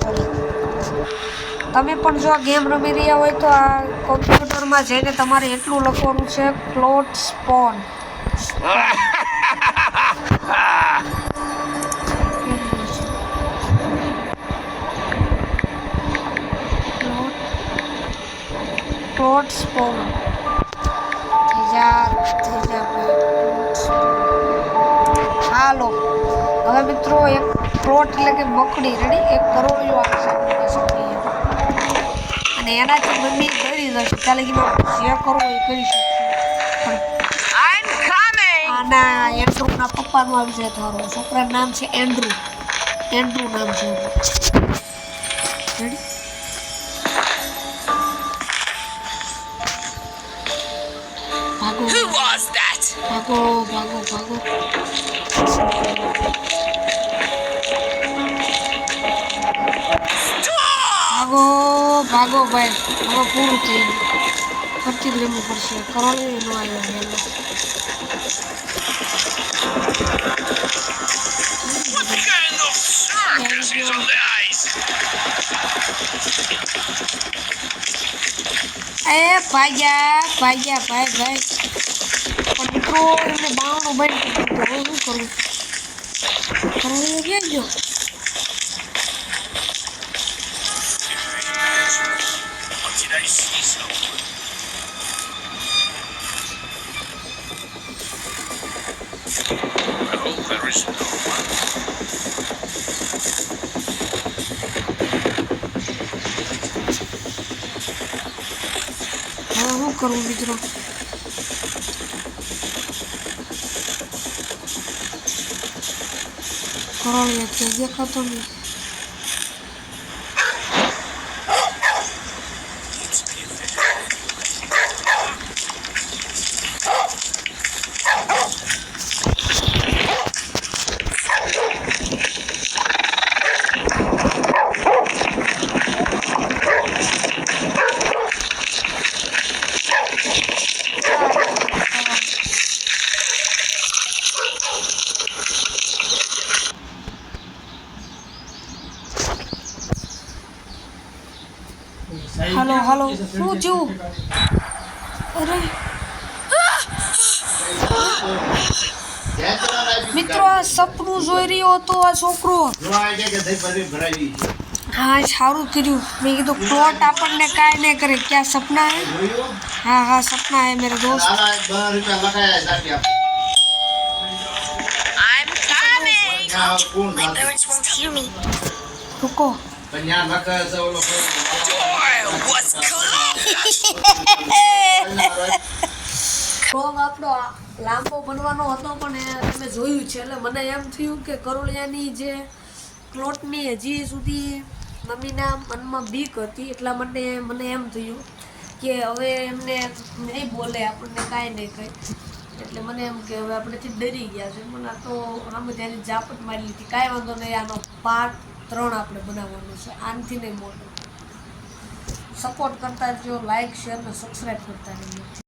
sorry તમે પણ જો ગેમ રમી રહ્યા હોય તો આ કોમ્પ્યુટરમાં જઈને તમારે એટલું લખવાનું છે ક્લોટ સ્પોન ક્લોટ સ્પોન હાલો હવે મિત્રો એક ક્લોટ એટલે કે મકડી રેડી એક કરોડિયો આવશે અને એનાથી મમ્મી ડરી જશે ચાલે કે જે કરવું એ કરી શકશે આના એન્ડ્રુના પપ્પાનું આવી જાય તારો છોકરાનું નામ છે એન્ડ્રુ નામ છે રેડી ભાગો ભાગો ભાગો ભાગો ભાઈ હવે પૂરું થઈ ગયું ફરતી જ લેવું પડશે કરોડી નો આવ્યો ભાઈ પણ મિત્રો એમને બાવનું બંધ શું કરવું કરોડી ક્યાં ગયો શું કરવું મિત્રો કરોડિયા ક્યાં દેખાતો નહીં હાલો શું થયું અરે મિત્રો આ સપનું જોઈ રહ્યો હતો આ છોકરો હા સારું કર્યું મેં કીધું ક્લોટ આપણને કાંઈ નહીં કરે ક્યાં સપના હે હા સપના હે મેરે દોસ્ત रुको રોંગ આપણો લાંબો બનવાનો હતો પણ તમે જોયું છે એટલે મને એમ થયું કે કરોડિયાની જે ક્લોટની હજી સુધી મમ્મીના મનમાં બીક હતી એટલા માટે મને એમ થયું કે હવે એમને નહીં બોલે આપણને કાંઈ નહીં કહે એટલે મને એમ કે હવે આપણેથી ડરી ગયા છે મને આ તો આમ ત્યાંની ઝાપટ મારી લીધી કાંઈ વાંધો નહીં આનો પાર્ટ 3 આપણે બનાવવાનો છે આનથી નહીં મોટો સપોર્ટ કરતા રહેજો લાઈક શેર અને સબસ્ક્રાઈબ કરતા રહેજો